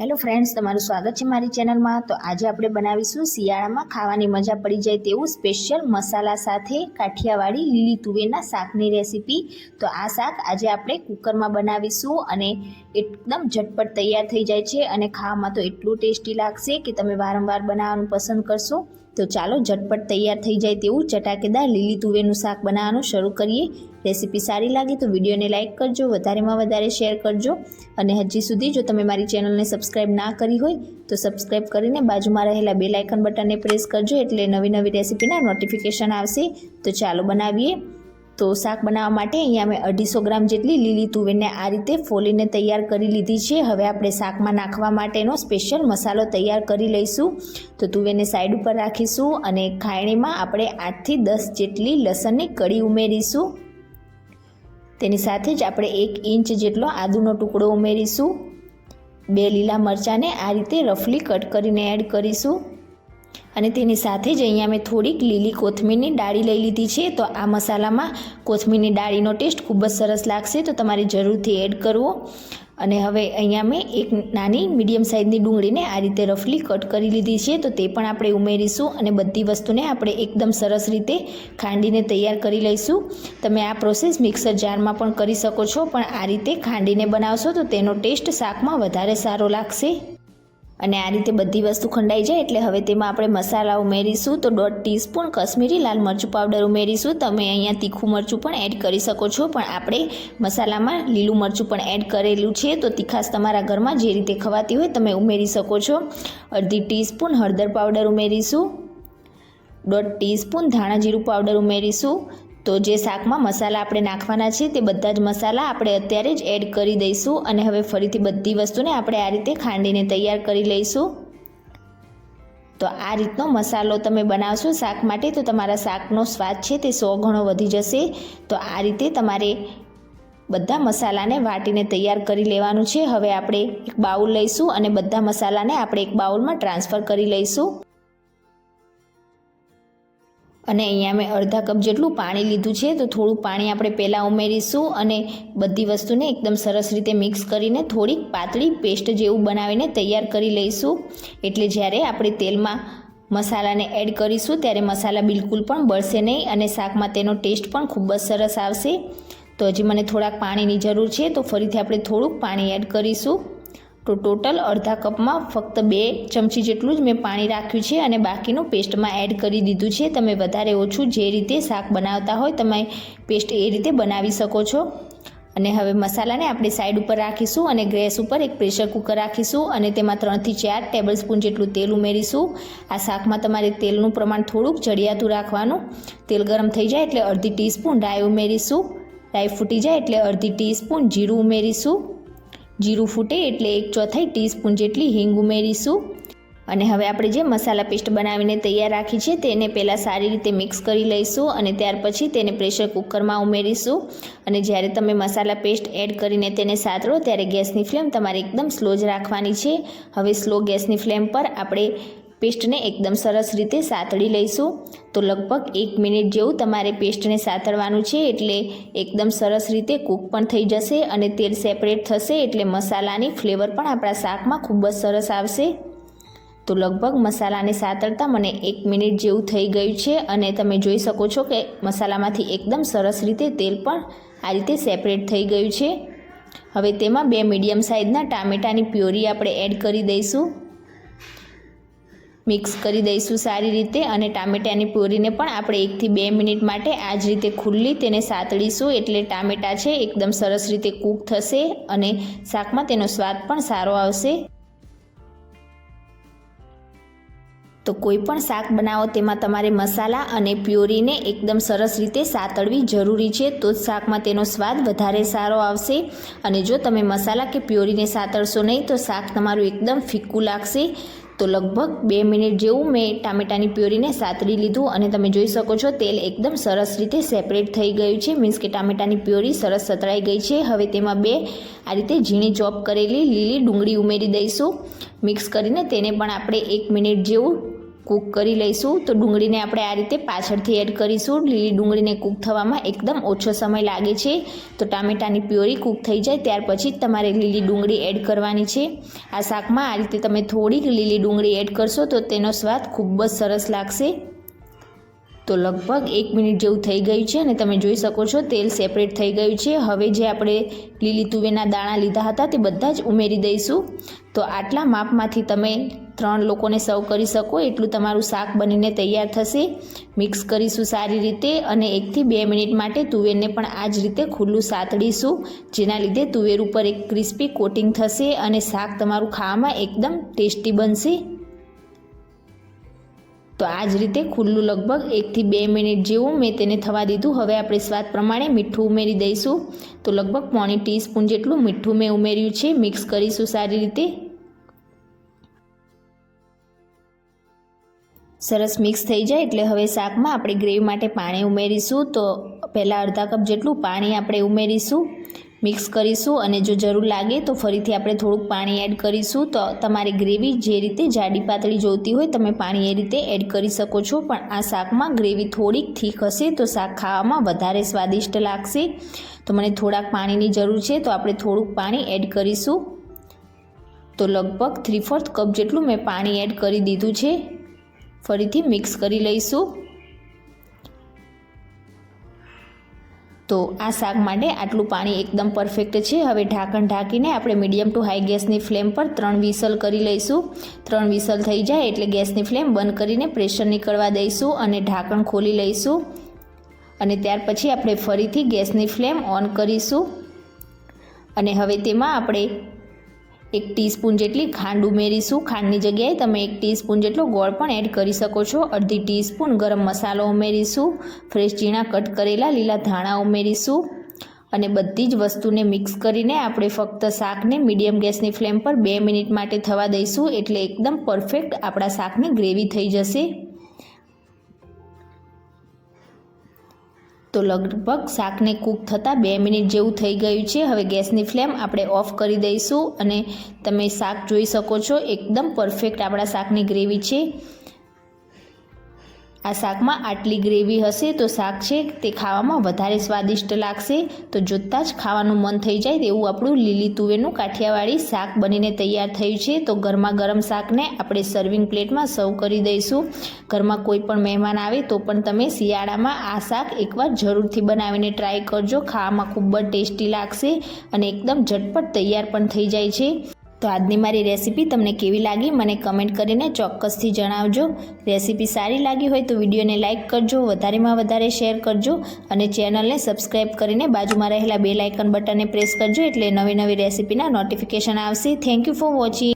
Hello friends, તમારું સ્વાગત છે મારી ચેનલમાં। તો આજે આપણે બનાવીશું શિયાળામાં ખાવાની મજા પડી જાય તેવું સ્પેશિયલ મસાલા સાથે કાઠિયાવાડી લીલી તુવેરના શાકની રેસીપી। તો આ શાક આજે આપણે કુકરમાં બનાવીશું અને એકદમ ઝટપટ તૈયાર થઈ જાય છે અને ખાવામાં તો એટલું ટેસ્ટી લાગશે કે તમે વારંવાર બનાવવાનું પસંદ કરશો। તો ચાલો ઝટપટ તૈયાર થઈ જાય તેવું ચટાકેદાર લીલી તુવેરનું શાક બનાવવાનું શરૂ કરીએ। રેસીપી સારી લાગે તો વિડીયોને લાઇક કરજો, વધારેમાં વધારે શેર કરજો અને હજી સુધી જો તમે મારી ચેનલને સબસ્ક્રાઇબ ના કરી હોય તો સબસ્ક્રાઇબ કરીને બાજુમાં રહેલા બેલ આઇકન બટનને પ્રેસ કરજો, એટલે નવી નવી રેસીપીના નોટિફિકેશન આવશે। તો ચાલો બનાવીએ। તો શાક બનાવવા માટે અહીંયા મેં 250 ગ્રામ જેટલી લીલી તુવેરને આ રીતે ફોલીને તૈયાર કરી લીધી છે। હવે આપણે શાકમાં નાખવા માટેનો સ્પેશિયલ મસાલો તૈયાર કરી લઈશું। તો તુવેરને સાઈડ ઉપર રાખીશું અને ખાયણીમાં આપણે 8 થી 10 જેટલી લસણની કળી ઉમેરીશું। તેની સાથે જ આપણે 1 ઇંચ જેટલો આદુનો ટુકડો ઉમેરીશું। 2 લીલા મરચાંને આ રીતે રફલી કટ કરીને એડ કરીશું અને તેની સાથે જ અહીંયા મેં થોડીક લીલી કોથમીરની ડાળી લઈ લીધી છે। તો આ મસાલામાં કોથમીરની ડાળીનો ટેસ્ટ ખૂબ જ સરસ લાગશે, તો તમારે જરૂરથી એડ કરવો। અને હવે અહીંયા મેં એક નાની મીડિયમ સાઇઝની ડુંગળીને આ રીતે રફલી કટ કરી લીધી છે, તો તે પણ આપણે ઉમેરીશું અને બધી વસ્તુને આપણે એકદમ સરસ રીતે ખાંડીને તૈયાર કરી લઈશું। તમે આ પ્રોસેસ મિક્સર જારમાં પણ કરી શકો છો, પણ આ રીતે ખાંડીને બનાવશો તો તેનો ટેસ્ટ શાકમાં વધારે સારો લાગશે। અને આ રીતે બધી વસ્તુ ખંડાઈ જાય એટલે હવે તેમાં આપણે મસાલા ઉમેરીશું। તો 1.5 ટીસ્પૂન કશ્મીરી લાલ મરચું પાવડર ઉમેરીશું। તમે અહીંયા તીખું મરચું પણ એડ કરી શકો છો, પણ આપણે મસાલામાં લીલું મરચું પણ એડ કરેલું છે, તો તીખાશ તમારા ઘરમાં જે રીતે ખવાતી હોય તમે ઉમેરી શકો છો। 1/2 ટીસ્પૂન હળદર પાવડર ઉમેરીશું। 1.5 ટીસ્પૂન ધાણા જીરું પાવડર ઉમેરીશું। તો જે શાકમાં મસાલા આપણે નાખવાના છે તે બધા જ મસાલા આપણે અત્યારે જ એડ કરી દઈશું અને હવે ફરીથી બધી વસ્તુને આપણે આ રીતે ખાંડીને તૈયાર કરી લઈશું। તો આ રીતનો મસાલો તમે બનાવશો શાક માટે તો તમારા શાકનો સ્વાદ છે તે 100 ગણો વધી જશે। તો આ રીતે તમારે બધા મસાલાને વાટીને તૈયાર કરી લેવાનું છે। હવે આપણે એક બાઉલ લઈશું અને બધા મસાલાને આપણે એક બાઉલમાં ટ્રાન્સફર કરી લઈશું અને અહીંયા મેં અડધા કપ જેટલું પાણી લીધું છે। તો થોડું પાણી આપણે પહેલાં ઉમેરીશું અને બધી વસ્તુને એકદમ સરસ રીતે મિક્સ કરીને થોડીક પાતળી પેસ્ટ જેવું બનાવીને તૈયાર કરી લઈશું, એટલે જ્યારે આપણે તેલમાં મસાલાને એડ કરીશું ત્યારે મસાલા બિલકુલ પણ બળશે નહીં અને શાકમાં તેનો ટેસ્ટ પણ ખૂબ જ સરસ આવશે। તો હજી મને થોડાક પાણીની જરૂર છે, તો ફરીથી આપણે થોડુંક પાણી એડ કરીશું। તો ટોટલ અડધા કપમાં ફક્ત 2 ચમચી જેટલું જ મેં પાણી રાખ્યું છે અને બાકીનું પેસ્ટમાં એડ કરી દીધું છે। તમે વધારે ઓછું જે રીતે શાક બનાવતા હોય તમે પેસ્ટ એ રીતે બનાવી શકો છો। અને હવે મસાલાને આપણે સાઈડ ઉપર રાખીશું અને ગેસ ઉપર એક પ્રેશર કુકર રાખીશું અને તેમાં 3 થી 4 ટેબલસ્પૂન જેટલું તેલ ઉમેરીશું। આ શાકમાં તમારે તેલનું પ્રમાણ થોડુંક ચડિયાતું રાખવાનું। તેલ ગરમ થઈ જાય એટલે 1/2 ટીસ્પૂન રાઈ ઉમેરીશું। રાઈ ફૂટી જાય એટલે 1/2 ટીસ્પૂન જીરું ઉમેરીશું। જીરું ફૂટે એટલે 1/4 ટીસ્પૂન જેટલી હિંગ ઉમેરીશું અને હવે આપણે જે મસાલા પેસ્ટ બનાવીને તૈયાર રાખી છે તેને પહેલાં સારી રીતે મિક્સ કરી લઈશું અને ત્યાર પછી તેને પ્રેશર કુકરમાં ઉમેરીશું। અને જ્યારે તમે મસાલા પેસ્ટ એડ કરીને તેને સાતળો ત્યારે ગેસની ફ્લેમ તમારે એકદમ સ્લો જ રાખવાની છે। હવે સ્લો ગેસની ફ્લેમ પર આપણે પેસ્ટને એકદમ સરસ રીતે સાતળી લઈશું। તો લગભગ 1 મિનિટ જેવું તમારે પેસ્ટને સાતળવાનું છે, એટલે એકદમ સરસ રીતે કૂક પણ થઈ જશે અને તેલ સેપરેટ થશે, એટલે મસાલાની ફ્લેવર પણ આપણા શાકમાં ખૂબ જ સરસ આવશે। તો લગભગ મસાલાને સાતળતા મને 1 મિનિટ જેવું થઈ ગયું છે અને તમે જોઈ શકો છો કે મસાલામાંથી એકદમ સરસ રીતે તેલ પણ આ રીતે સેપરેટ થઈ ગયું છે। હવે તેમાં 2 મીડિયમ સાઇઝના ટામેટાની પ્યોરી આપણે એડ કરી દઈશું, મિક્સ કરી દઈશું સારી રીતે અને ટામેટાની પ્યોરીને પણ આપણે 1 થી 2 મિનિટ માટે આ જ રીતે ખુલ્લી તેને સાતળીશું, એટલે ટામેટા છે એકદમ સરસ રીતે કૂક થશે અને શાકમાં તેનો સ્વાદ પણ સારો આવશે। તો કોઈ પણ શાક બનાવો તેમાં તમારે મસાલા અને પ્યોરીને એકદમ સરસ રીતે સાતળવી જરૂરી છે, તો જ શાકમાં તેનો સ્વાદ વધારે સારો આવશે। અને જો તમે મસાલા કે પ્યોરીને સાતળશો નહીં તો શાક તમારું એકદમ ફીક્કું લાગશે। તો લગભગ 2 મિનિટ જેવું મેં ટામેટાની પ્યોરીને સાતળી લીધું અને તમે જોઈ શકો છો તેલ એકદમ સરસ રીતે સેપરેટ થઈ ગયું છે, મીન્સ કે ટામેટાની પ્યોરી સરસ સતળાઈ ગઈ છે। હવે તેમાં 2 આ રીતે ઝીણી ચોપ કરેલી લીલી ડુંગળી ઉમેરી દઈશું। મિક્સ કરીને તેને પણ આપણે 1 મિનિટ જેવું કૂક કરી લઈશું. તો ડુંગળીને આપણે આ રીતે પાછળથી એડ કરીશું. લીલી ડુંગળીને કૂક થવામાં એકદમ ઓછો સમય લાગે છે. તો ટામેટાની પ્યોરી કૂક થઈ જાય ત્યાર પછી જ તમારે લીલી ડુંગળી એડ કરવાની છે. આ શાકમાં આ રીતે તમે થોડીક લીલી ડુંગળી એડ કરશો તો તેનો સ્વાદ ખૂબ જ સરસ લાગશે. તો લગભગ 1 મિનિટ જેવું થઈ ગયું છે અને તમે જોઈ શકો છો તેલ સેપરેટ થઈ ગયું છે. હવે જે આપણે લીલી તુવેરના દાણા લીધા હતા તે બધા જ ઉમેરી દઈશું. તો આટલા માપમાંથી તમે 3 લોકોને સર્વ કરી શકો એટલું તમારું શાક બનીને તૈયાર થશે. મિક્સ કરીશું સારી રીતે અને 1 થી 2 મિનિટ માટે તુવેરને પણ આ જ રીતે ખુલ્લું સાતડીશું, જેના લીધે તુવેર ઉપર એક ક્રિસ્પી કોટિંગ થશે અને શાક તમારું ખાવામાં એકદમ ટેસ્ટી બનશે. તો આ જ રીતે ખુલ્લું લગભગ 1 થી 2 મિનિટ જેવું મેં તેને થવા દીધું. હવે આપણે સ્વાદ પ્રમાણે મીઠું ઉમેરી દઈશું. તો લગભગ 1/4 ટીસ્પૂન જેટલું મીઠું મેં ઉમેર્યું છે. મિક્સ કરીશું સારી રીતે. સરસ મિક્સ થઈ જાય એટલે હવે શાકમાં આપણે ગ્રેવી માટે પાણી ઉમેરીશું. તો પહેલાં અડધા કપ જેટલું પાણી આપણે ઉમેરીશું, મિક્સ કરીશું અને જો જરૂર લાગે તો ફરીથી આપણે થોડુંક પાણી એડ કરીશું. તો તમારી ગ્રેવી જે રીતે જાડી પાતળી જોઈતી હોય તમે પાણી એ રીતે એડ કરી શકો છો. પણ આ શાકમાં ગ્રેવી થોડીક થીક હશે તો શાક ખાવામાં વધારે સ્વાદિષ્ટ લાગશે. તો મને થોડાક પાણીની જરૂર છે તો આપણે થોડુંક પાણી એડ કરીશું. તો લગભગ 3/4 કપ જેટલું મેં પાણી એડ કરી દીધું છે. ફરીથી મિક્સ કરી લઈશું. તો આ શાક માટે આટલું પાણી એકદમ પરફેક્ટ છે. હવે ઢાંકણ ઢાંકીને આપણે મીડિયમ ટુ હાઈ ગેસની ફ્લેમ પર 3 વિસલ કરી લઈશું. 3 વિસલ થઈ જાય એટલે ગેસની ફ્લેમ બંધ કરીને પ્રેશર નીકળવા દઈશું અને ઢાંકણ ખોલી લઈશું. અને ત્યાર પછી આપણે ફરીથી ગેસની ફ્લેમ ઓન કરીશું અને હવે તેમાં આપણે 1 ટીસ્પૂન જેટલી ખાંડ ઉમેરીશું. ખાંડની જગ્યાએ તમે 1 ટીસ્પૂન જેટલો ગોળ પણ એડ કરી શકો છો. અડધી ટીસ્પૂન ગરમ મસાલો ઉમેરીશું. ફ્રેશ ઝીણા કટ કરેલા લીલા ધાણા ઉમેરીશું અને બધી જ વસ્તુને મિક્સ કરીને આપણે ફક્ત શાકને મીડિયમ ગેસની ફ્લેમ પર 2 મિનિટ માટે થવા દઈશું. એટલે એકદમ પરફેક્ટ આપણા શાકની ગ્રેવી થઈ જશે. તો લગભગ શાકને કૂક થતાં 2 મિનિટ જેવું થઈ ગયું છે. હવે ગેસની ફ્લેમ આપણે ઓફ કરી દઈશું અને તમે શાક જોઈ શકો છો એકદમ પરફેક્ટ આપણા શાકની ગ્રેવી છે. આ શાકમાં આટલી ગ્રેવી હશે તો શાક છે તે ખાવામાં વધારે સ્વાદિષ્ટ લાગશે. તો જોતાં જ ખાવાનું મન થઈ જાય તેવું આપણું લીલી તુવેરનું કાઠિયાવાડી શાક બનીને તૈયાર થયું છે. તો ગરમા ગરમ શાકને આપણે સર્વિંગ પ્લેટમાં સર્વ કરી દઈશું. ઘરમાં કોઈ પણ મહેમાન આવે તો પણ તમે શિયાળામાં આ શાક એકવાર જરૂરથી બનાવીને ટ્રાય કરજો. ખાવામાં ખૂબ જ ટેસ્ટી લાગશે અને એકદમ ઝટપટ તૈયાર પણ થઈ જાય છે. તો આજની મારી રેસીપી તમને કેવી લાગી મને કમેન્ટ કરીને ચોક્કસથી જણાવજો. રેસીપી સારી લાગી હોય તો વિડીયોને લાઇક કરજો, વધારેમાં વધારે શેર કરજો અને ચેનલને સબસ્ક્રાઈબ કરીને બાજુમાં રહેલા બેલ આઇકન બટનને પ્રેસ કરજો એટલે નવી નવી રેસીપીના નોટિફિકેશન આવશે. Thank you for watching.